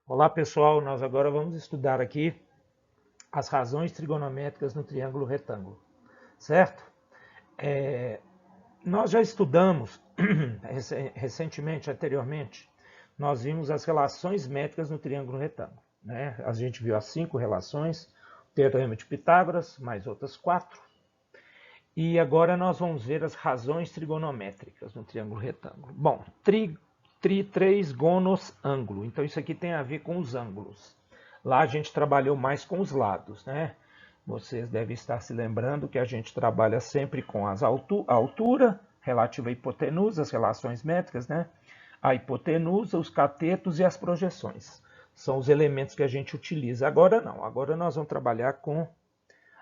Olá pessoal, nós agora vamos estudar aqui as razões trigonométricas no triângulo retângulo, certo? Nós já estudamos recentemente, anteriormente, nós vimos as relações métricas no triângulo retângulo, né? A gente viu as 5 relações, teorema de Pitágoras, mais outras 4. E agora nós vamos ver as razões trigonométricas no triângulo retângulo. Bom, 3 gonos ângulo. Então isso aqui tem a ver com os ângulos. Lá a gente trabalhou mais com os lados, né? Vocês devem estar se lembrando que a gente trabalha sempre com a altura relativa à hipotenusa, as relações métricas, né? A hipotenusa, os catetos e as projeções. São os elementos que a gente utiliza. Agora não, agora nós vamos trabalhar com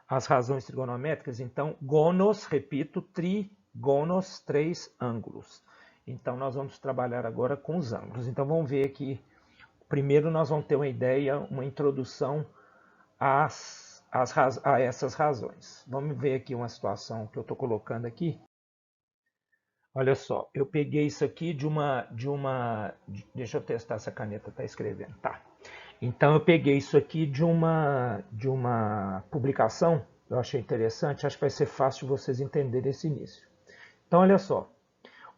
as razões trigonométricas. Então, gonos, repito, trigonos, 3 ângulos. Então, nós vamos trabalhar agora com os ângulos. Então, vamos ver aqui. Primeiro, nós vamos ter uma ideia, uma introdução a essas razões. Vamos ver aqui uma situação que eu estou colocando aqui. Olha só, eu peguei isso aqui deixa eu testar essa caneta está escrevendo. Tá. Então eu peguei isso aqui de uma publicação, eu achei interessante, acho que vai ser fácil vocês entenderem esse início. Então olha só,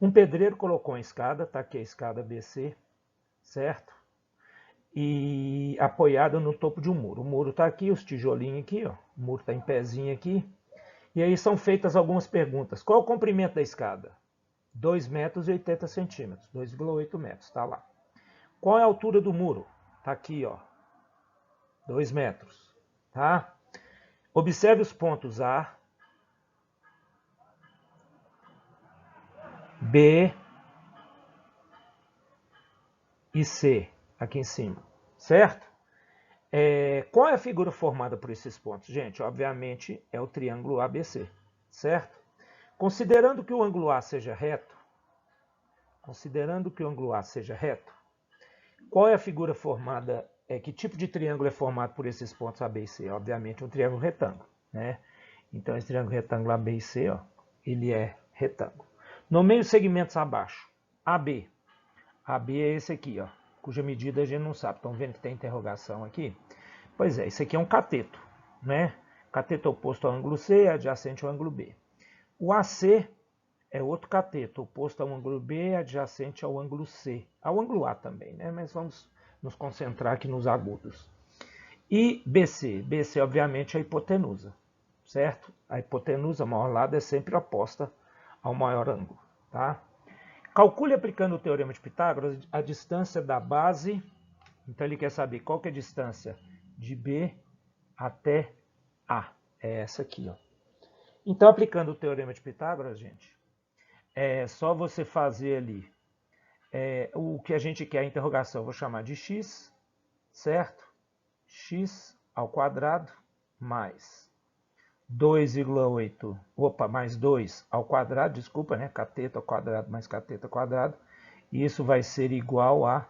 um pedreiro colocou uma escada, tá aqui a escada BC, certo? E apoiado no topo de um muro. O muro está aqui, os tijolinhos aqui, ó. O muro está em pezinho aqui. E aí são feitas algumas perguntas. Qual é o comprimento da escada? 2 metros e 80 centímetros, 2,8 metros, está lá. Qual é a altura do muro? Está aqui, ó, 2 metros, tá? Observe os pontos A, B e C, aqui em cima, certo? Qual é a figura formada por esses pontos? Gente, obviamente é o triângulo ABC, certo? Considerando que o ângulo A seja reto, qual é a figura formada, que tipo de triângulo é formado por esses pontos A, B e C? Obviamente um triângulo retângulo, né? Então esse triângulo retângulo AB e C, ó, ele é retângulo. Nomeie os segmentos abaixo. AB. AB é esse aqui, ó, cuja medida a gente não sabe. Estão vendo que tem interrogação aqui? Pois é, isso aqui é um cateto, né? Cateto oposto ao ângulo C, adjacente ao ângulo B. O AC é outro cateto, oposto ao ângulo B, adjacente ao ângulo C. Ao ângulo A também, né? Mas vamos nos concentrar aqui nos agudos. E BC. BC, obviamente, é a hipotenusa, certo? A hipotenusa, o maior lado, é sempre oposta ao maior ângulo, tá? Calcule aplicando o teorema de Pitágoras a distância da base. Então ele quer saber qual que é a distância de B até A. É essa aqui, ó. Então, aplicando o teorema de Pitágoras, gente, é só você fazer ali o que a gente quer, a interrogação, eu vou chamar de x, certo? X ao quadrado mais 2,8, mais 2 ao quadrado, desculpa, né? Cateto ao quadrado mais cateto ao quadrado. Isso vai ser igual a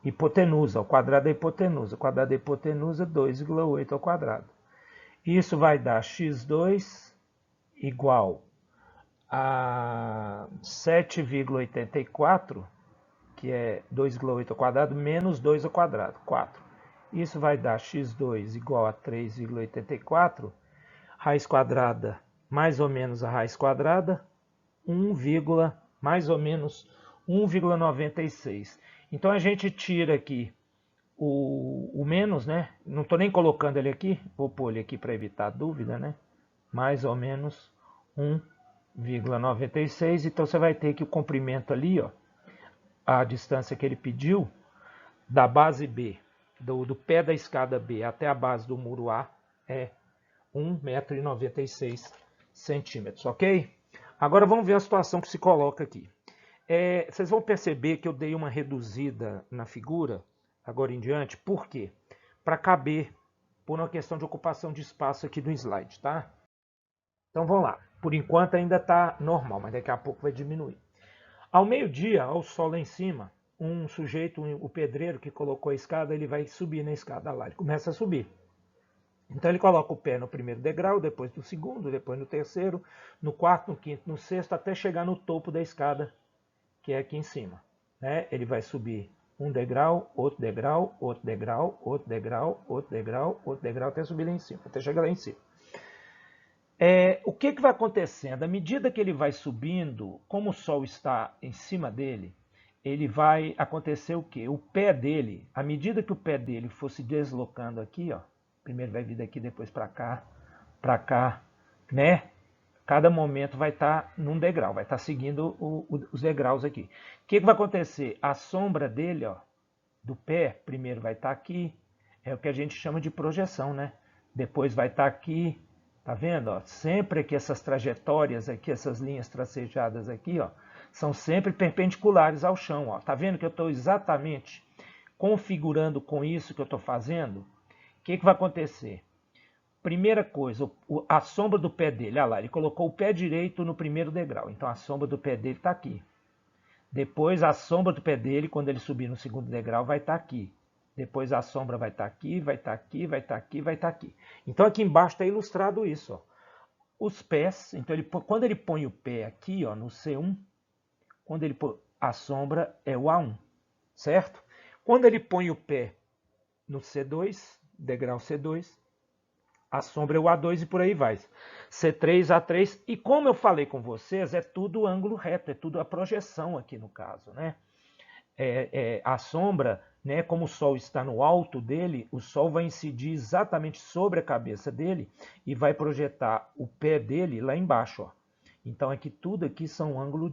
hipotenusa, ao quadrado da hipotenusa. O quadrado da hipotenusa, 2,8 ao quadrado. Isso vai dar x2 igual a 7,84, que é 2,8 ao quadrado, menos 2 ao quadrado, 4. Isso vai dar x2 igual a 3,84, raiz quadrada mais ou menos a raiz quadrada, mais ou menos 1,96. Então a gente tira aqui o menos, né? Não estou nem colocando ele aqui, vou pôr ele aqui para evitar dúvida, né? Mais ou menos 1,96. Então você vai ter que o comprimento ali, ó, a distância que ele pediu, da base B, do pé da escada B até a base do muro A, é 1,96 m, ok? Agora vamos ver a situação que se coloca aqui. Vocês vão perceber que eu dei uma reduzida na figura, agora em diante, por quê? Para caber, por uma questão de ocupação de espaço aqui do slide, tá? Então vamos lá. Por enquanto ainda está normal, mas daqui a pouco vai diminuir. Ao meio-dia, ao sol lá em cima, um sujeito, o pedreiro que colocou a escada, ele vai subir na escada lá, ele começa a subir. Então ele coloca o pé no primeiro degrau, depois no segundo, depois no terceiro, no quarto, no quinto, no sexto, até chegar no topo da escada, que é aqui em cima, né? Ele vai subir um degrau, outro degrau, outro degrau, outro degrau, outro degrau, outro degrau, até subir lá em cima, até chegar lá em cima. O que vai acontecendo? À medida que ele vai subindo, como o Sol está em cima dele, ele vai acontecer o quê? O pé dele, à medida que o pé dele for se deslocando aqui, ó, primeiro vai vir daqui, depois para cá, né? Cada momento vai estar num degrau, vai estar seguindo os degraus aqui. O que vai acontecer? A sombra dele, ó, do pé, primeiro vai estar aqui, é o que a gente chama de projeção, né? Depois vai estar aqui, tá vendo? Ó? Sempre que essas trajetórias aqui, essas linhas tracejadas aqui, ó, são sempre perpendiculares ao chão, ó. Tá vendo que eu estou exatamente configurando com isso que eu estou fazendo? O que vai acontecer? Primeira coisa, a sombra do pé dele, olha lá, ele colocou o pé direito no primeiro degrau, então a sombra do pé dele está aqui. Depois a sombra do pé dele, quando ele subir no segundo degrau, vai estar aqui. Depois a sombra vai estar aqui, vai estar aqui, vai estar aqui, vai estar aqui. Então aqui embaixo está ilustrado isso, ó. Os pés, então quando ele põe o pé aqui, ó, no C1, quando ele põe, a sombra é o A1, certo? Quando ele põe o pé no C2, degrau C2, a sombra é o A2 e por aí vai. C3, A3, e como eu falei com vocês, é tudo ângulo reto, é tudo a projeção aqui no caso, né? A sombra, né, como o Sol está no alto dele, o Sol vai incidir exatamente sobre a cabeça dele e vai projetar o pé dele lá embaixo, ó. Então aqui tudo aqui são ângulos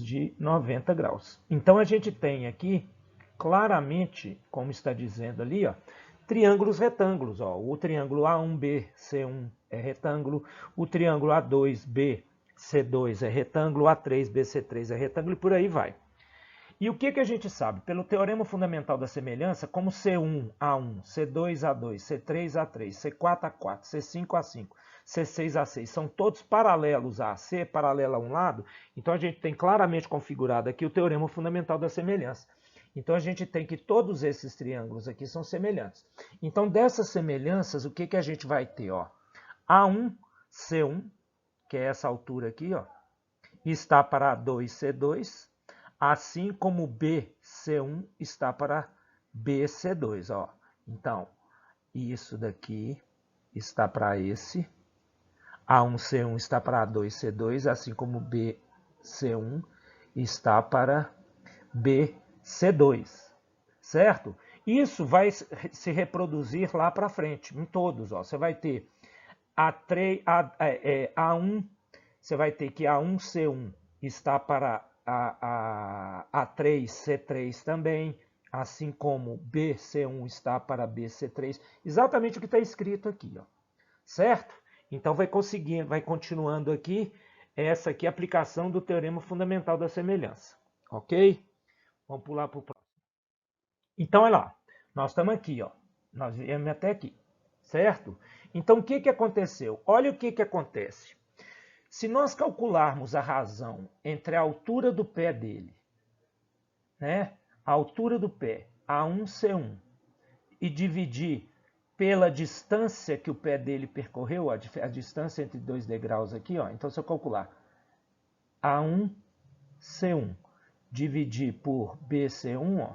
de 90 graus. Então a gente tem aqui claramente, como está dizendo ali, ó, triângulos retângulos. Ó. O triângulo A1B, C1 é retângulo, o triângulo A2B, C2 é retângulo, A3B, C3 é retângulo e por aí vai. E o que a gente sabe? Pelo teorema fundamental da semelhança, como C1, A1, C2, A2, C3, A3, C4, A4, C5, A5, C6, A6, são todos paralelos a AC, paralelo a um lado, então a gente tem claramente configurado aqui o teorema fundamental da semelhança. Então a gente tem que todos esses triângulos aqui são semelhantes. Então dessas semelhanças, o que a gente vai ter? Ó? A1, C1, que é essa altura aqui, ó, está para A2, C2, assim como BC1 está para BC2. Ó. Então, isso daqui está para esse. A1C1 está para A2C2, assim como BC1 está para BC2. Certo? Isso vai se reproduzir lá para frente, em todos. Ó. Você vai ter A1, você vai ter que A1C1 está para A3, C3 também, assim como BC1 está para BC3, exatamente o que está escrito aqui, ó, certo? Então vai continuando aqui, essa aqui é a aplicação do teorema fundamental da semelhança, ok? Vamos pular para o próximo. Então, olha lá, nós estamos aqui, ó, nós viemos até aqui, certo? Então, o que aconteceu? Olha o que acontece. Se nós calcularmos a razão entre a altura do pé dele, né, a altura do pé, A1C1, e dividir pela distância que o pé dele percorreu, a distância entre dois degraus aqui, ó, então se eu calcular A1C1 dividir por BC1, ó,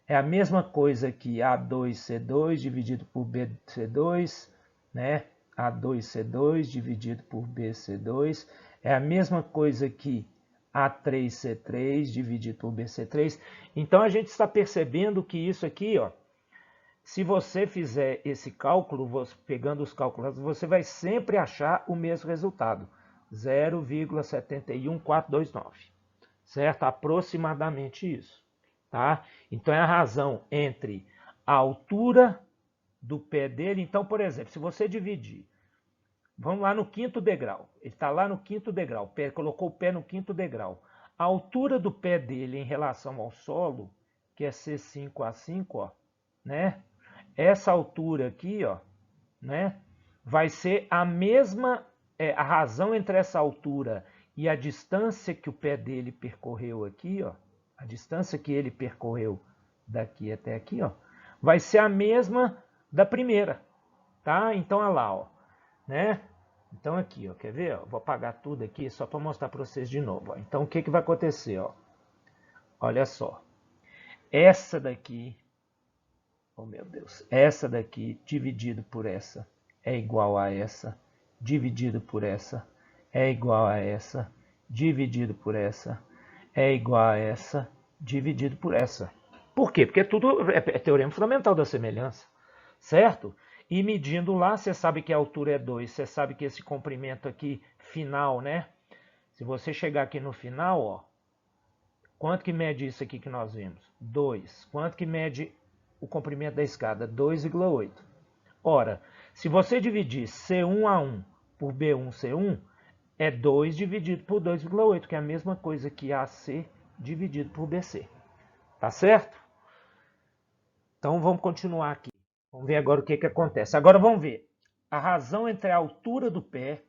é a mesma coisa que A2C2 dividido por BC2, né? A2C2 dividido por BC2 é a mesma coisa que A3C3 dividido por BC3. Então a gente está percebendo que isso aqui, ó, se você fizer esse cálculo, pegando os cálculos, você vai sempre achar o mesmo resultado, 0,71429, certo? Aproximadamente isso, tá? Então é a razão entre a altura do pé dele. Então, por exemplo, se você dividir, vamos lá no quinto degrau, ele está lá no quinto degrau, colocou o pé no quinto degrau. A altura do pé dele em relação ao solo, que é C5A5, ó, né? Essa altura aqui, ó, né? Vai ser a mesma, a razão entre essa altura e a distância que o pé dele percorreu aqui, ó, a distância que ele percorreu daqui até aqui, ó, vai ser a mesma da primeira, tá? Então, olha lá, ó, né? Então aqui, ó, quer ver? Ó, vou apagar tudo aqui só para mostrar para vocês de novo. Ó. Então o que vai acontecer? Ó? Olha só. Essa daqui, oh meu Deus, essa daqui dividido por essa é igual a essa, dividido por essa é igual a essa, dividido por essa é igual a essa, dividido por essa. Por quê? Porque tudo é teorema fundamental da semelhança, certo? E medindo lá, você sabe que a altura é 2, você sabe que esse comprimento aqui, final, né? Se você chegar aqui no final, ó, quanto que mede isso aqui que nós vimos? 2. Quanto que mede o comprimento da escada? 2,8. Ora, se você dividir C1A1 por B1C1, é 2 dividido por 2,8, que é a mesma coisa que AC dividido por BC. Tá certo? Então vamos continuar aqui. Vamos ver agora o que acontece. Agora vamos ver a razão entre a altura do pé,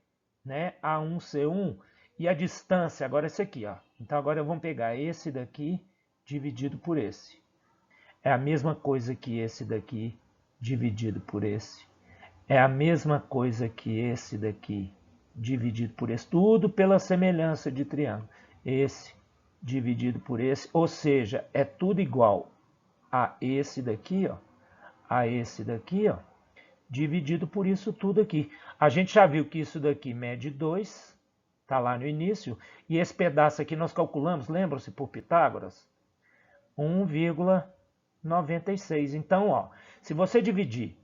né, A1, C1, e a distância. Agora esse aqui, ó. Então agora vamos pegar esse daqui dividido por esse. É a mesma coisa que esse daqui dividido por esse. É a mesma coisa que esse daqui dividido por esse. Tudo pela semelhança de triângulo. Esse dividido por esse. Ou seja, é tudo igual a esse daqui, ó. A esse daqui, ó. Dividido por isso tudo aqui. A gente já viu que isso daqui mede 2. Está lá no início. E esse pedaço aqui nós calculamos, lembram-se, por Pitágoras? 1,96. Então, ó, se você dividir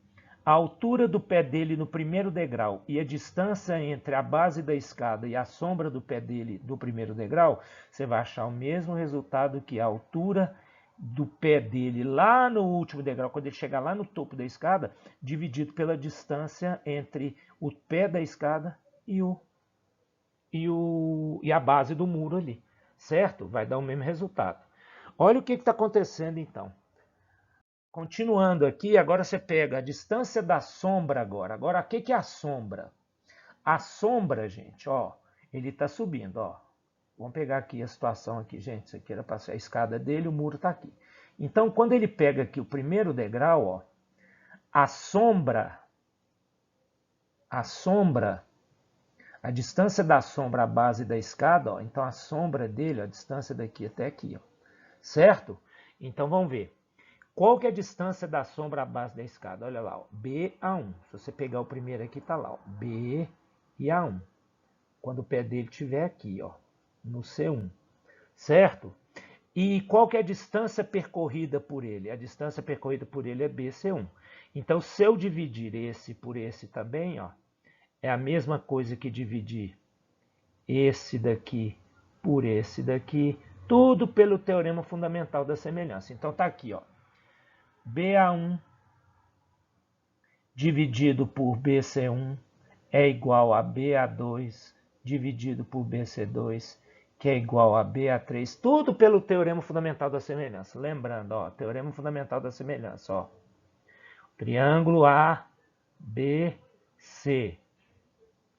a altura do pé dele no primeiro degrau e a distância entre a base da escada e a sombra do pé dele do primeiro degrau, você vai achar o mesmo resultado que a altura do pé dele lá no último degrau, quando ele chegar lá no topo da escada, dividido pela distância entre o pé da escada e a base do muro ali, certo? Vai dar o mesmo resultado. Olha o que está acontecendo então. Continuando aqui, agora você pega a distância da sombra agora. Agora, o que é a sombra? A sombra, gente, ó, ele está subindo, ó. Vamos pegar aqui a situação aqui, gente. Isso aqui era para ser a escada dele, o muro está aqui. Então, quando ele pega aqui o primeiro degrau, ó, a sombra, a distância da sombra à base da escada, ó, então a sombra dele, ó, a distância daqui até aqui, ó, certo? Então, vamos ver. Qual que é a distância da sombra à base da escada? Olha lá, ó, BA1. Se você pegar o primeiro aqui, tá lá, ó, B e A1. Quando o pé dele estiver aqui, ó, no C1, certo? E qual que é a distância percorrida por ele? A distância percorrida por ele é BC1. Então, se eu dividir esse por esse também, ó, é a mesma coisa que dividir esse daqui por esse daqui, tudo pelo teorema fundamental da semelhança. Então, tá aqui, ó. BA1 dividido por BC1 é igual a BA2 dividido por BC2, que é igual a BA3, tudo pelo teorema fundamental da semelhança. Lembrando, ó, teorema fundamental da semelhança, ó. Triângulo ABC,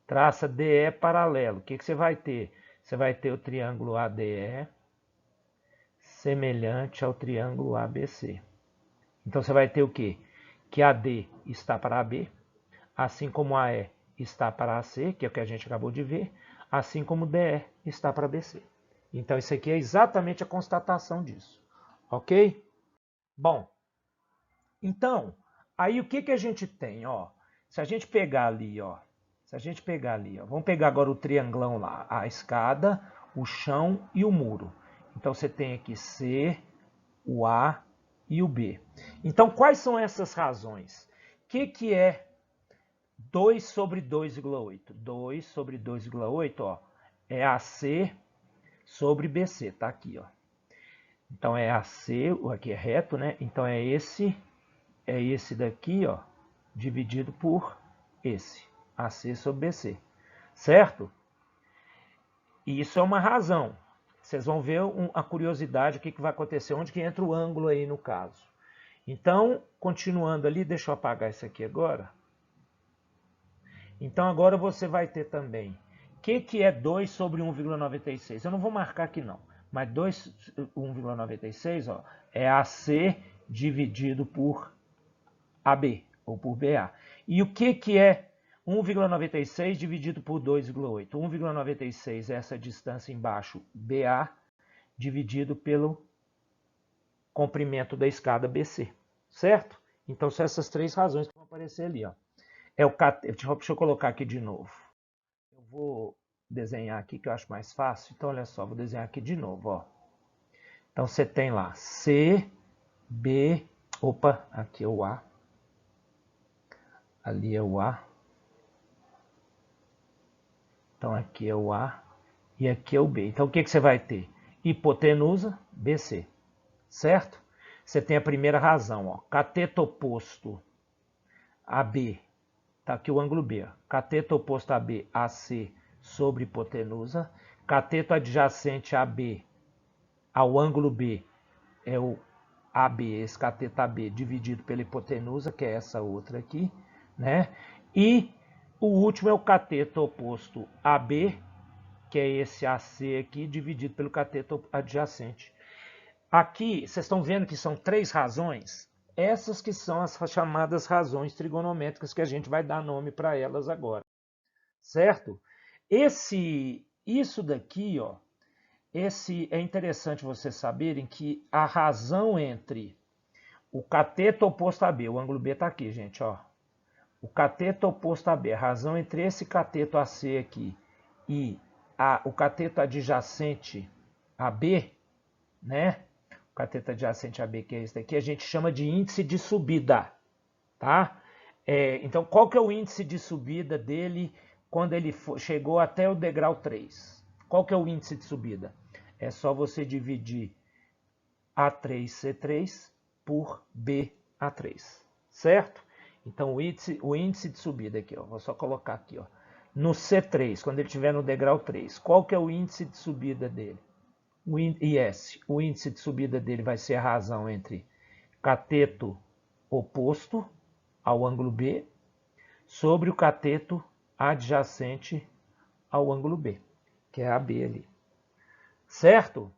traça DE paralelo. O que você vai ter? Você vai ter o triângulo ADE semelhante ao triângulo ABC. Então você vai ter o quê? Que AD está para AB, assim como AE está para AC, que é o que a gente acabou de ver, assim como DE está para BC. Então isso aqui é exatamente a constatação disso, ok? Bom, então, aí o que a gente tem, ó? Se a gente pegar ali, ó, vamos pegar agora o trianglão lá, a escada, o chão e o muro. Então você tem aqui C, o A e o B. Então, quais são essas razões? O que é 2 sobre 2,8? 2 sobre 2,8, ó, é AC sobre BC, tá aqui, ó. Então, é AC, aqui é reto, né? Então, é esse daqui, ó, dividido por esse, AC sobre BC, certo? E isso é uma razão. Vocês vão ver a curiosidade, o que vai acontecer, onde que entra o ângulo aí no caso. Então, continuando ali, deixa eu apagar isso aqui agora. Então, agora você vai ter também, o que é 2 sobre 1,96? Eu não vou marcar aqui não, mas 1,96, ó, é AC dividido por AB, ou por BA. E o que é 1,96 dividido por 2,8. 1,96 é essa distância embaixo, BA, dividido pelo comprimento da escada BC, certo? Então, são essas três razões que vão aparecer ali, ó. É o cateto, deixa eu colocar aqui de novo. Eu vou desenhar aqui que eu acho mais fácil. Então, olha só, vou desenhar aqui de novo, ó. Então, você tem lá C, B, opa, aqui é o A. Ali é o A. Então, aqui é o A e aqui é o B. Então, o que você vai ter? Hipotenusa, BC, certo? Você tem a primeira razão, ó. Cateto oposto AB, tá aqui o ângulo B. Ó. Cateto oposto AB, AC sobre hipotenusa. Cateto adjacente AB ao ângulo B é o AB, esse cateto AB dividido pela hipotenusa, que é essa outra aqui, né? E o último é o cateto oposto AB, que é esse AC aqui, dividido pelo cateto adjacente. Aqui, vocês estão vendo que são três razões? Essas que são as chamadas razões trigonométricas que a gente vai dar nome para elas agora, certo? Isso daqui, ó, é interessante vocês saberem que a razão entre o cateto oposto a B, o ângulo B está aqui, gente, ó. O cateto oposto a B, a razão entre esse cateto AC aqui e o cateto adjacente a B, né? O cateto adjacente a B, que é esse daqui, a gente chama de índice de subida, tá? Então, qual que é o índice de subida dele quando ele chegou até o degrau 3? Qual que é o índice de subida? É só você dividir A3C3 por BA3, certo? Então, o índice de subida aqui, ó, vou só colocar aqui, ó, no C3, quando ele estiver no degrau 3, qual que é o índice de subida dele? O índice de subida dele vai ser a razão entre cateto oposto ao ângulo B sobre o cateto adjacente ao ângulo B, que é a B ali. Certo?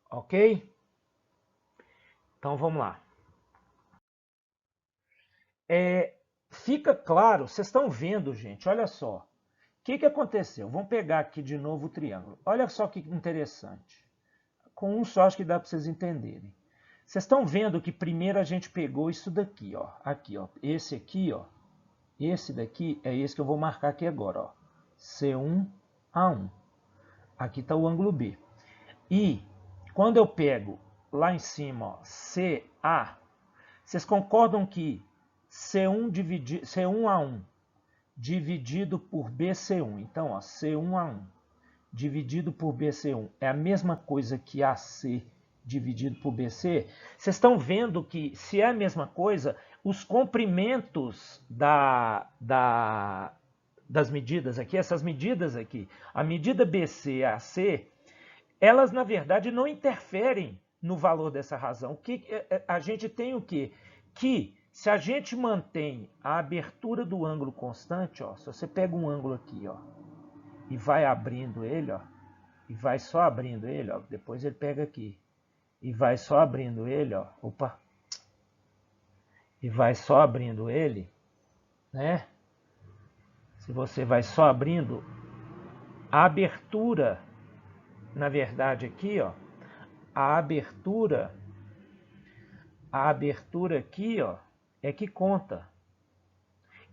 Ok? Então, vamos lá. Fica claro, vocês estão vendo, gente, olha só. O que aconteceu? Vamos pegar aqui de novo o triângulo. Olha só que interessante. Com um só, acho que dá para vocês entenderem. Vocês estão vendo que primeiro a gente pegou isso daqui, ó. Aqui, ó. Esse aqui, ó. Esse daqui é esse que eu vou marcar aqui agora, ó. C1A1. Aqui está o ângulo B. E quando eu pego lá em cima, ó, CA, vocês concordam que C1A1 dividido por BC1. Então, ó, C1A1 dividido por BC1 é a mesma coisa que AC dividido por BC. Vocês estão vendo que, se é a mesma coisa, os comprimentos das medidas aqui, essas medidas aqui, a medida BC e AC, elas, na verdade, não interferem no valor dessa razão. A gente tem o quê? Que se a gente mantém a abertura do ângulo constante, ó, se você pega um ângulo aqui, ó, e vai abrindo ele, ó, e vai só abrindo ele, ó, depois ele pega aqui, e vai só abrindo ele, ó, opa, e vai só abrindo ele, né? Se você vai só abrindo, a abertura, na verdade aqui, ó, a abertura aqui, ó, é que conta.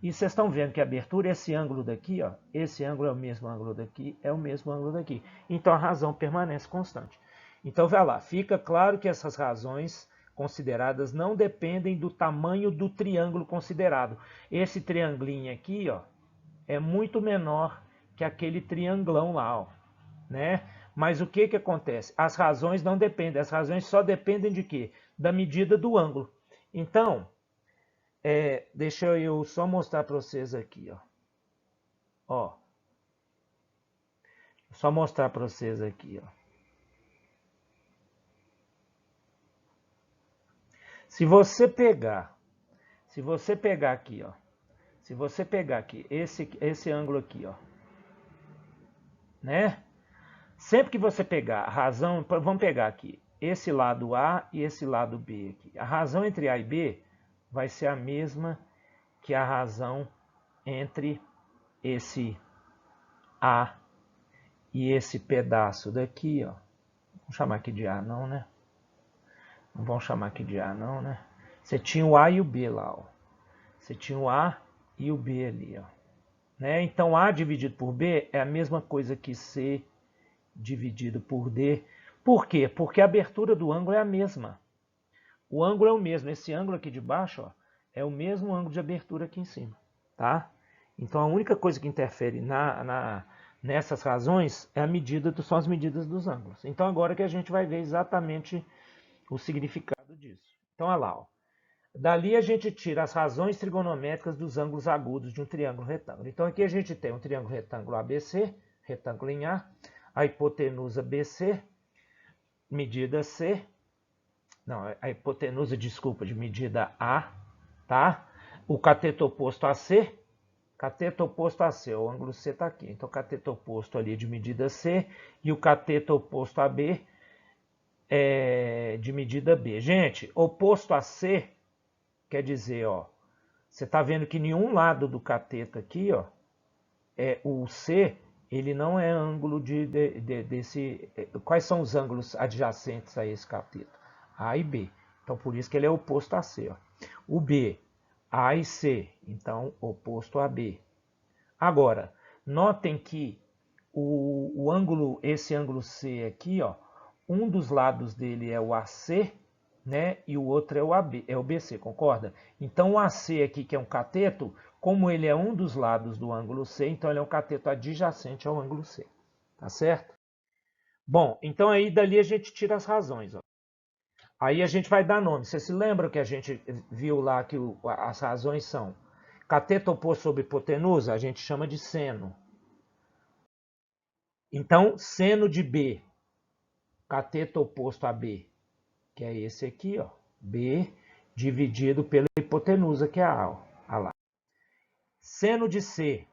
E vocês estão vendo que a abertura, esse ângulo daqui, ó, esse ângulo é o mesmo ângulo daqui, é o mesmo ângulo daqui. Então a razão permanece constante. Então vai lá, fica claro que essas razões consideradas não dependem do tamanho do triângulo considerado. Esse triangulinho aqui, ó, é muito menor que aquele trianglão lá, ó, né? Mas o que acontece? As razões não dependem, as razões só dependem de quê? Da medida do ângulo. Então, deixa eu só mostrar para vocês aqui, ó. Ó. Só mostrar para vocês aqui, ó. Se você pegar aqui, ó. Se você pegar aqui, esse ângulo aqui, ó. Né? Sempre que você pegar a razão, vamos pegar aqui, esse lado A e esse lado B aqui. A razão entre A e B vai ser a mesma que a razão entre esse A e esse pedaço daqui, ó. Vamos chamar aqui de A não, né? Não vamos chamar aqui de A não, né? Você tinha o A e o B lá, ó. Você tinha o A e o B ali, ó. Né? Então A dividido por B é a mesma coisa que C dividido por D. Por quê? Porque a abertura do ângulo é a mesma. O ângulo é o mesmo. Esse ângulo aqui de baixo, ó, é o mesmo ângulo de abertura aqui em cima. Tá? Então a única coisa que interfere nessas razões é a medida, são as medidas dos ângulos. Então agora que a gente vai ver exatamente o significado disso. Então olha lá, ó. Dali a gente tira as razões trigonométricas dos ângulos agudos de um triângulo retângulo. Então aqui a gente tem um triângulo retângulo ABC, retângulo em a hipotenusa BC, medida C, não, a hipotenusa, desculpa, de medida A, tá? O cateto oposto AC, cateto oposto AC, o ângulo C está aqui. Então, cateto oposto ali de medida C e o cateto oposto AB é de medida B. Gente, oposto a C quer dizer, ó, você está vendo que nenhum lado do cateto aqui, ó, o C, ele não é ângulo desse... Quais são os ângulos adjacentes a esse cateto? A e B. Então, por isso que ele é oposto a C. Ó. O B, A e C. Então, oposto a B. Agora, notem que esse ângulo C aqui, ó, um dos lados dele é o AC, né? E o outro é o AB, é o BC, concorda? Então o AC aqui, que é um cateto, como ele é um dos lados do ângulo C, então ele é um cateto adjacente ao ângulo C. Tá certo? Bom, então aí dali a gente tira as razões, ó. Aí a gente vai dar nome. Você se lembra que a gente viu lá que as razões são cateto oposto sobre hipotenusa, a gente chama de seno. Então, seno de B, cateto oposto a B, que é esse aqui, ó, B dividido pela hipotenusa, que é a A, ó, a lá. Seno de C,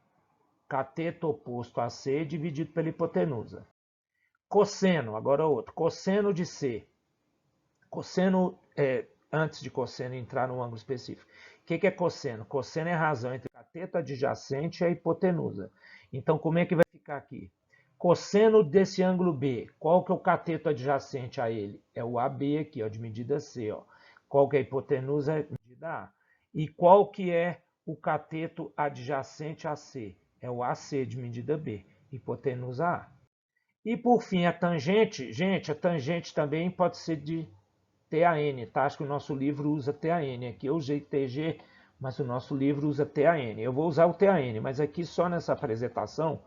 cateto oposto a C dividido pela hipotenusa. Cosseno, agora outro, cosseno de C. Cosseno, antes de cosseno entrar no ângulo específico. O que é cosseno? Cosseno é a razão entre o cateto adjacente e a hipotenusa. Então, como é que vai ficar aqui? Cosseno desse ângulo B, qual que é o cateto adjacente a ele? É o AB aqui, ó, de medida C. Ó. Qual que é a hipotenusa? É medida A. E qual que é o cateto adjacente a C? É o AC de medida B, hipotenusa A. E por fim, a tangente. Gente, a tangente também pode ser de TAN, tá? Acho que o nosso livro usa TAN. Aqui eu usei TG, mas o nosso livro usa TAN. Eu vou usar o TAN, mas aqui só nessa apresentação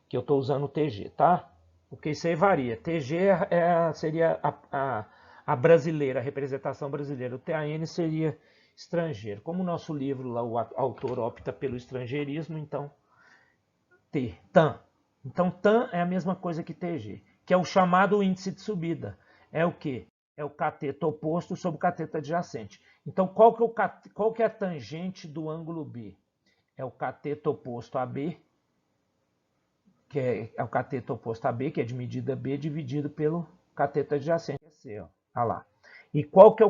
que eu estou usando o TG, tá? Porque isso aí varia. TG seria a brasileira, a representação brasileira. O TAN seria estrangeiro. Como o nosso livro, lá, o autor opta pelo estrangeirismo, então TAN. Então TAN é a mesma coisa que TG, que é o chamado índice de subida. É o quê? É o cateto oposto sobre o cateto adjacente. Então, qual que é a tangente do ângulo B? É o cateto oposto a B, que é o cateto oposto a B, que é de medida B, dividido pelo cateto adjacente, que é C. Ó. Ah lá. E qual que é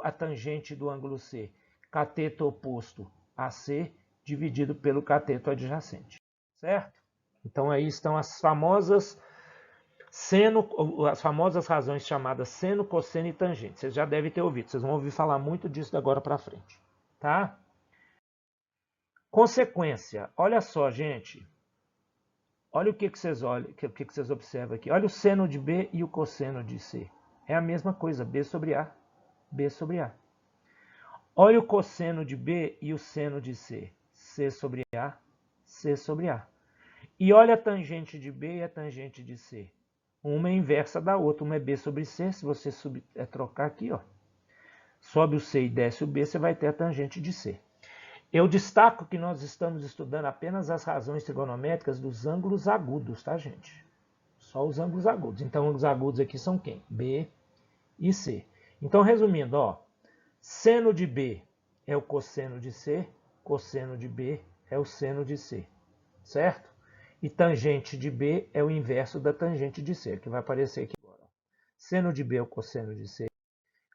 a tangente do ângulo C? Cateto oposto a C, dividido pelo cateto adjacente. Certo? Então, aí estão as famosas razões chamadas seno, cosseno e tangente. Vocês já devem ter ouvido. Vocês vão ouvir falar muito disso da agora para frente. Tá? Consequência. Olha só, gente. Olha o que vocês olham, o que vocês observam aqui. Olha o seno de B e o cosseno de C. É a mesma coisa, B sobre A, B sobre A. Olha o cosseno de B e o seno de C. C sobre A, C sobre A. E olha a tangente de B e a tangente de C. Uma é inversa da outra, uma é B sobre C. Se você trocar aqui, ó, sobe o C e desce o B, você vai ter a tangente de C. Eu destaco que nós estamos estudando apenas as razões trigonométricas dos ângulos agudos, tá, gente? Só os ângulos agudos. Então, os agudos aqui são quem? B e C. Então, resumindo, ó, seno de B é o cosseno de C, cosseno de B é o seno de C, certo? E tangente de B é o inverso da tangente de C, que vai aparecer aqui agora. Seno de B é o cosseno de C,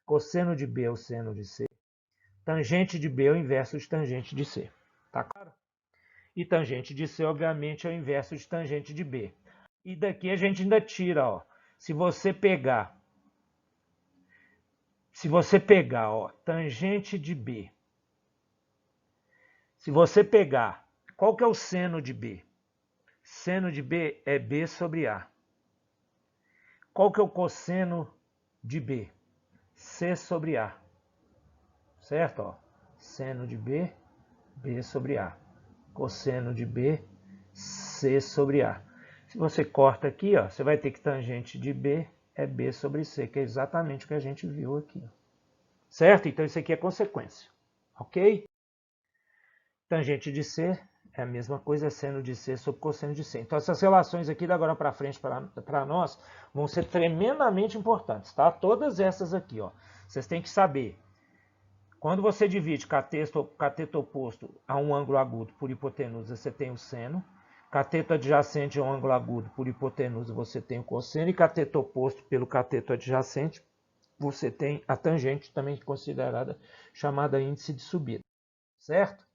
cosseno de B é o seno de C, tangente de B é o inverso de tangente de C. Tá claro? E tangente de C, obviamente, é o inverso de tangente de B. E daqui a gente ainda tira, ó. Se você pegar, ó, tangente de B. Se você pegar, qual que é o seno de B? Seno de B é B sobre A. Qual que é o cosseno de B? C sobre A. Certo? Ó. Seno de B, B sobre A. Cosseno de B, C sobre A. Se você corta aqui, ó, você vai ter que tangente de B é B sobre C, que é exatamente o que a gente viu aqui. Certo? Então isso aqui é consequência. Ok? Tangente de C é a mesma coisa, é seno de C sobre cosseno de C. Então essas relações aqui, da agora para frente, para nós, vão ser tremendamente importantes, tá? Todas essas aqui, ó. Vocês têm que saber. Quando você divide cateto oposto a um ângulo agudo por hipotenusa, você tem o seno. Cateto adjacente a um ângulo agudo por hipotenusa, você tem o cosseno. E cateto oposto pelo cateto adjacente, você tem a tangente, também considerada, chamada índice de subida. Certo?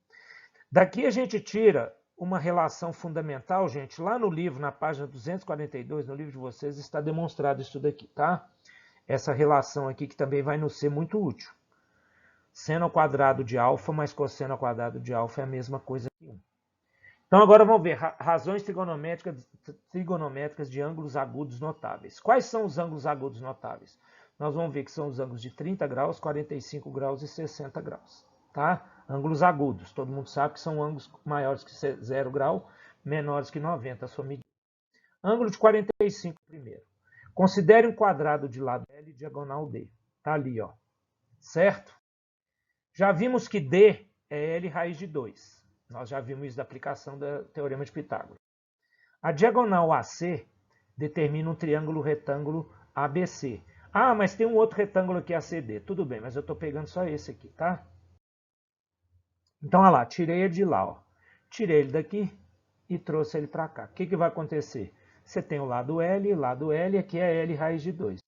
Daqui a gente tira uma relação fundamental, gente. Lá no livro, na página 242, no livro de vocês, está demonstrado isso daqui, tá? Essa relação aqui que também vai nos ser muito útil. Seno ao quadrado de alfa mais cosseno ao quadrado de alfa é a mesma coisa que 1. Então agora vamos ver razões trigonométricas de ângulos agudos notáveis. Quais são os ângulos agudos notáveis? Nós vamos ver que são os ângulos de 30 graus, 45 graus e 60 graus. Tá? Ângulos agudos, todo mundo sabe que são ângulos maiores que 0 grau, menores que 90 a sua medida. Ângulo de 45 primeiro. Considere um quadrado de lado L e diagonal D. Tá ali, ó. Certo? Já vimos que D é L raiz de 2. Nós já vimos isso da aplicação do Teorema de Pitágoras. A diagonal AC determina um triângulo retângulo ABC. Ah, mas tem um outro retângulo aqui ACD. Tudo bem, mas eu estou pegando só esse aqui, tá? Então, olha lá, tirei ele de lá. Ó. Tirei ele daqui e trouxe ele para cá. O que vai acontecer? Você tem o lado L, aqui é L raiz de 2.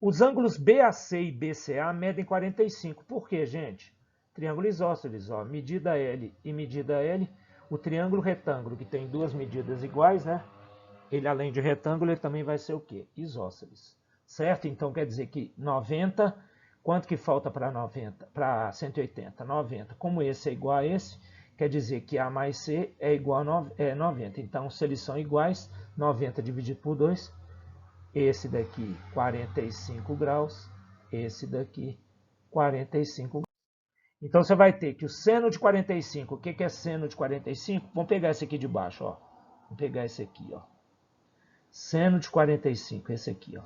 Os ângulos BAC e BCA medem 45. Por quê, gente? Triângulo isósceles, ó, medida L e medida L. O triângulo retângulo, que tem duas medidas iguais, né? Ele, além de retângulo, ele também vai ser o quê? Isósceles. Certo? Então, quer dizer que 90, quanto que falta para 90? Para 180? 90. Como esse é igual a esse, quer dizer que A mais C é igual a 90. Então, se eles são iguais, 90 dividido por 2, esse daqui 45 graus, esse daqui 45 graus. Então você vai ter que o seno de 45, o que é seno de 45? Vamos pegar esse aqui de baixo, ó. Vamos pegar esse aqui, ó. Seno de 45, esse aqui, ó.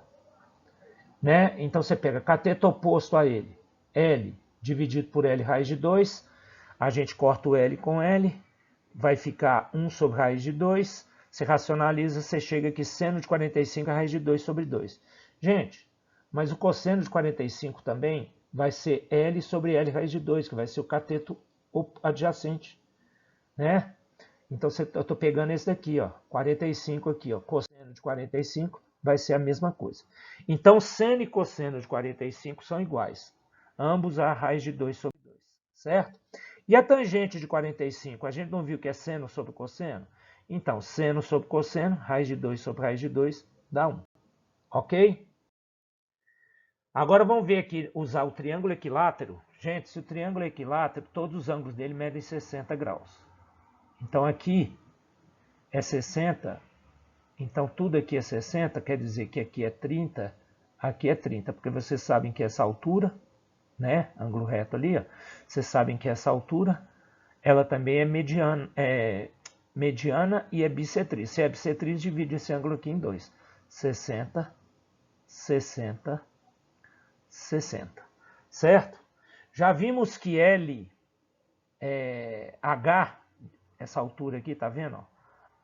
Né? Então você pega cateto oposto a ele, L dividido por L raiz de 2, a gente corta o L com L, vai ficar 1 sobre raiz de 2, você racionaliza, você chega aqui, seno de 45 é raiz de 2 sobre 2. Gente, mas o cosseno de 45 também vai ser L sobre L raiz de 2, que vai ser o cateto adjacente, né? Então, eu estou pegando esse daqui, ó, 45 aqui, ó, cosseno de 45 vai ser a mesma coisa. Então, seno e cosseno de 45 são iguais, ambos a raiz de 2 sobre 2, certo? E a tangente de 45, a gente não viu que é seno sobre cosseno? Então, seno sobre cosseno, raiz de 2 sobre raiz de 2, dá 1. Ok? Agora vamos ver aqui, usar o triângulo equilátero. Gente, se o triângulo é equilátero, todos os ângulos dele medem 60 graus. Então aqui é 60, então tudo aqui é 60, quer dizer que aqui é 30, aqui é 30, porque vocês sabem que essa altura, né, ângulo reto ali, ó, vocês sabem que essa altura, ela também é mediana e é bissetriz. Se é bissetriz, divide esse ângulo aqui em 2. 60, 60, 60. Certo? Já vimos que L, H, essa altura aqui, tá vendo? Ó?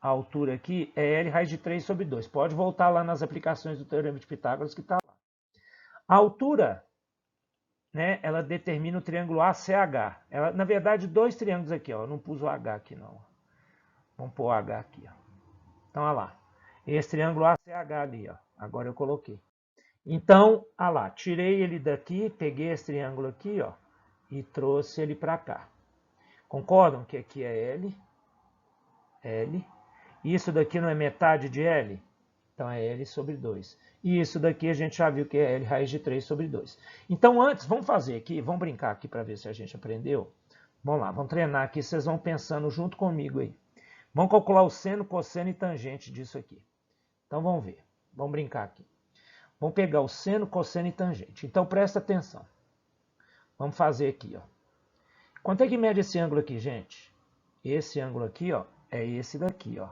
A altura aqui é L raiz de 3 sobre 2. Pode voltar lá nas aplicações do Teorema de Pitágoras que está lá. A altura, né, ela determina o triângulo ACH. Ela, na verdade, dois triângulos aqui, ó. Eu não pus o H aqui, não. Vamos pôr o H aqui, ó. Então, olha lá. Esse triângulo ACH ali, ó. Agora eu coloquei. Então, olha lá. Tirei ele daqui, peguei esse triângulo aqui, ó. E trouxe ele para cá. Concordam que aqui é L, L. E isso daqui não é metade de L? Então é L sobre 2. E isso daqui a gente já viu que é L raiz de 3 sobre 2. Então antes, vamos fazer aqui, vamos brincar aqui para ver se a gente aprendeu. Vamos lá, vamos treinar aqui, vocês vão pensando junto comigo aí. Vamos calcular o seno, cosseno e tangente disso aqui. Então vamos ver, vamos brincar aqui. Vamos pegar o seno, cosseno e tangente. Então presta atenção. Vamos fazer aqui, ó. Quanto é que mede esse ângulo aqui, gente? Esse ângulo aqui, ó, é esse daqui, ó.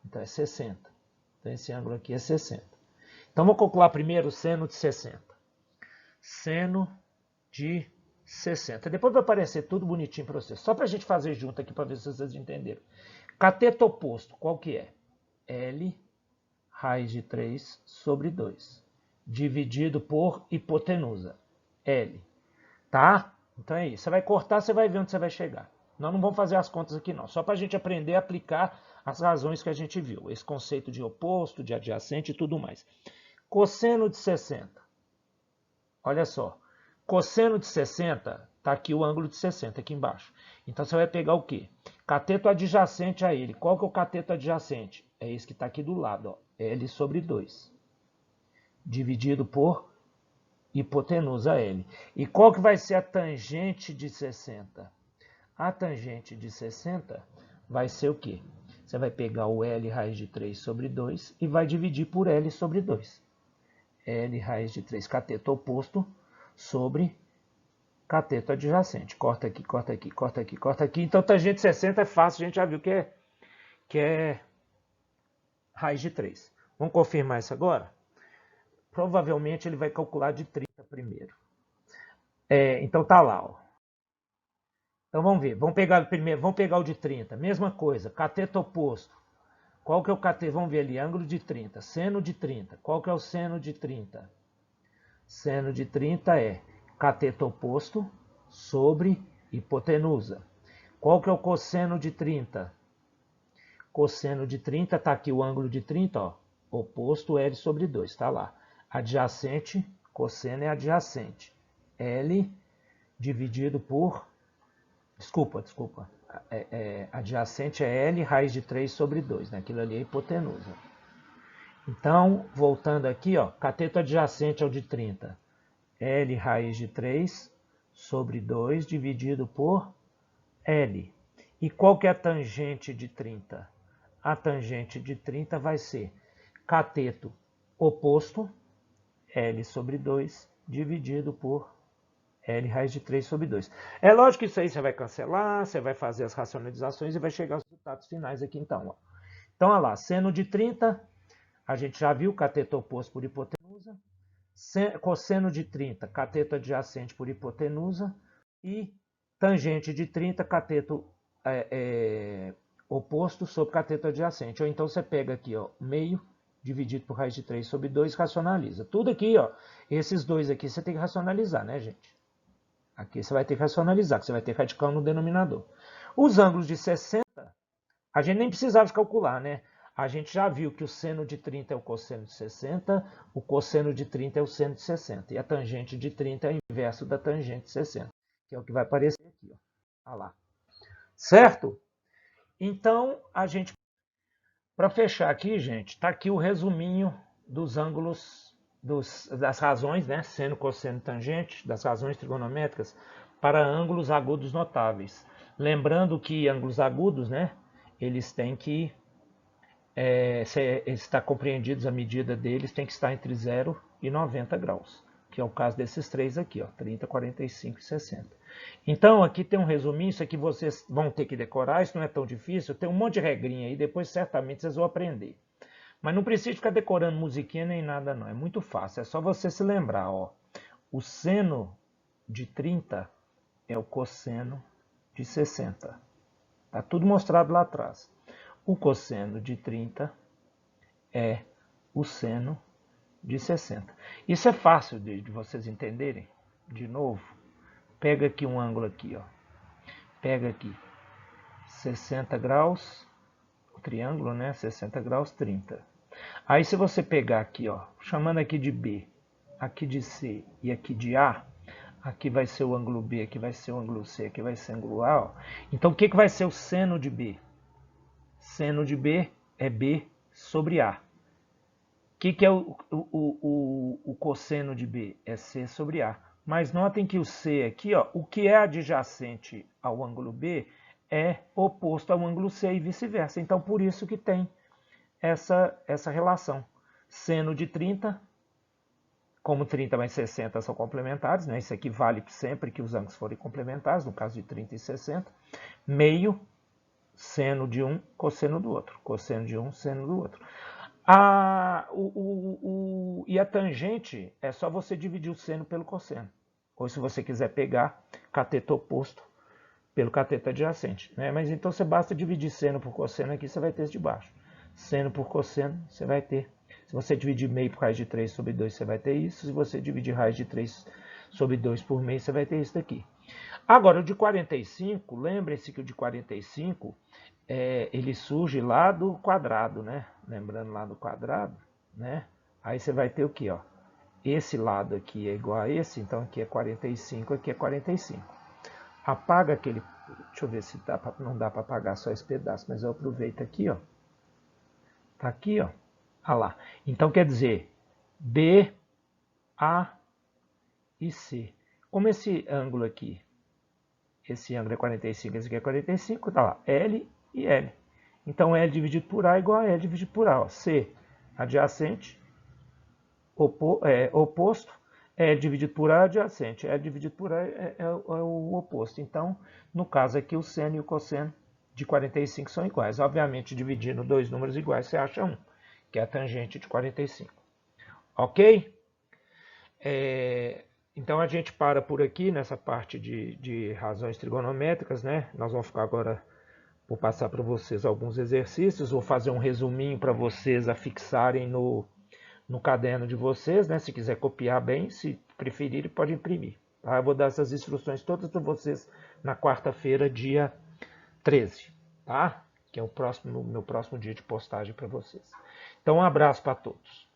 Então é 60. Então esse ângulo aqui é 60. Então vou calcular primeiro o seno de 60. Seno de 60. Depois vai aparecer tudo bonitinho para vocês. Só para a gente fazer junto aqui para ver se vocês entenderam. Cateto oposto, qual que é? L raiz de 3 sobre 2. Dividido por hipotenusa. L. Tá? Então é isso. Você vai cortar, você vai ver onde você vai chegar. Nós não vamos fazer as contas aqui não. Só para a gente aprender a aplicar as razões que a gente viu. Esse conceito de oposto, de adjacente e tudo mais. Cosseno de 60. Olha só. Cosseno de 60, está aqui o ângulo de 60, aqui embaixo. Então você vai pegar o quê? Cateto adjacente a ele. Qual que é o cateto adjacente? É esse que está aqui do lado, ó. L sobre 2. Dividido por hipotenusa L. E qual que vai ser a tangente de 60? A tangente de 60 vai ser o quê? Você vai pegar o L raiz de 3 sobre 2 e vai dividir por L sobre 2. L raiz de 3, cateto oposto, sobre cateto adjacente. Corta aqui, corta aqui, corta aqui, corta aqui. Então, tangente 60 é fácil, a gente já viu que é raiz de 3. Vamos confirmar isso agora? Provavelmente ele vai calcular de 30 primeiro. Então tá lá, ó. Então vamos ver, vamos pegar primeiro, vamos pegar o de 30. Mesma coisa, cateto oposto. Qual que é o cateto? Vamos ver ali, ângulo de 30, seno de 30. Qual que é o seno de 30? Seno de 30 é cateto oposto sobre hipotenusa. Qual que é o cosseno de 30? Cosseno de 30, está aqui o ângulo de 30, ó, oposto L sobre 2, está lá. Adjacente, cosseno é adjacente. L dividido por... Desculpa. Adjacente é L raiz de 3 sobre 2, né? Aquilo ali é hipotenusa. Então, voltando aqui, ó, cateto adjacente ao de 30. L raiz de 3 sobre 2 dividido por L. E qual que é a tangente de 30? A tangente de 30 vai ser cateto oposto, L sobre 2, dividido por L raiz de 3 sobre 2. É lógico que isso aí você vai cancelar, você vai fazer as racionalizações e vai chegar aos resultados finais aqui então. Ó. Então, olha lá, seno de 30, a gente já viu, cateto oposto por hipotenusa. Cosseno de 30, cateto adjacente por hipotenusa. E tangente de 30, cateto oposto sobre cateto adjacente. Ou então você pega aqui, ó, meio dividido por raiz de 3 sobre 2 e racionaliza. Tudo aqui, ó, esses dois aqui você tem que racionalizar, né, gente? Aqui você vai ter que racionalizar, que você vai ter radical no denominador. Os ângulos de 60, a gente nem precisava calcular, né? A gente já viu que o seno de 30 é o cosseno de 60, o cosseno de 30 é o seno de 60. E a tangente de 30 é o inverso da tangente de 60, que é o que vai aparecer aqui, ó. Olha lá. Certo? Então, a gente... Para fechar aqui, gente, está aqui o resuminho dos ângulos, das razões, né? Seno, cosseno, tangente, das razões trigonométricas para ângulos agudos notáveis. Lembrando que ângulos agudos, né? Eles têm que estar compreendidos, a medida deles tem que estar entre 0 e 90 graus, que é o caso desses três aqui, ó, 30, 45 e 60. Então, aqui tem um resuminho, isso aqui vocês vão ter que decorar, isso não é tão difícil, tem um monte de regrinha aí, depois certamente vocês vão aprender. Mas não precisa ficar decorando musiquinha nem nada não, é muito fácil, é só você se lembrar, ó, o seno de 30 é o cosseno de 60. Tá tudo mostrado lá atrás. O cosseno de 30 é o seno de 60. Isso é fácil de vocês entenderem. De novo, pega aqui um ângulo aqui, ó. Pega aqui 60 graus, o triângulo, né? 60 graus, 30. Aí se você pegar aqui, ó, chamando aqui de B, aqui de C e aqui de A, aqui vai ser o ângulo B, aqui vai ser o ângulo C, aqui vai ser o ângulo A, ó. Então o que vai ser o seno de B? Seno de B é B sobre A. O que é o cosseno de B? É C sobre A. Mas notem que o C aqui, ó, o que é adjacente ao ângulo B é oposto ao ângulo C e vice-versa. Então, por isso que tem essa relação. Seno de 30, como 30 mais 60 são complementares, né? Isso aqui vale sempre que os ângulos forem complementares, no caso de 30 e 60. Meio, seno de um, cosseno do outro. Cosseno de um, seno do outro. E a tangente é só você dividir o seno pelo cosseno. Ou se você quiser pegar cateto oposto pelo cateto adjacente. Né? Mas então você basta dividir seno por cosseno aqui, você vai ter esse de baixo. Seno por cosseno, você vai ter. Se você dividir meio por raiz de 3 sobre 2, você vai ter isso. Se você dividir raiz de 3 sobre 2 por meio, você vai ter isso daqui. Agora, o de 45, lembrem-se que o de 45, ele surge lá do quadrado, né? Lembrando lá do quadrado, né? Aí você vai ter o que, ó? Esse lado aqui é igual a esse, então aqui é 45, aqui é 45. Apaga aquele... Deixa eu ver se dá pra, não dá para apagar só esse pedaço, mas eu aproveito aqui, ó. Tá aqui, ó. Ah lá. Então quer dizer, B, A e C. Como esse ângulo aqui, esse ângulo é 45, esse aqui é 45, tá lá, L e L. Então L dividido por A é igual a L dividido por A. Ó. C, adjacente, oposto, L dividido por A é adjacente. L dividido por A é o oposto. Então, no caso aqui, o seno e o cosseno de 45 são iguais. Obviamente, dividindo dois números iguais, você acha um, que é a tangente de 45. Ok? Então, a gente para por aqui nessa parte de razões trigonométricas, né? Nós vamos ficar agora, vou passar para vocês alguns exercícios, vou fazer um resuminho para vocês afixarem no caderno de vocês, né? Se quiser copiar bem, se preferir, pode imprimir. Tá? Eu vou dar essas instruções todas para vocês na quarta-feira, dia 13, tá? Que é o meu próximo dia de postagem para vocês. Então, um abraço para todos.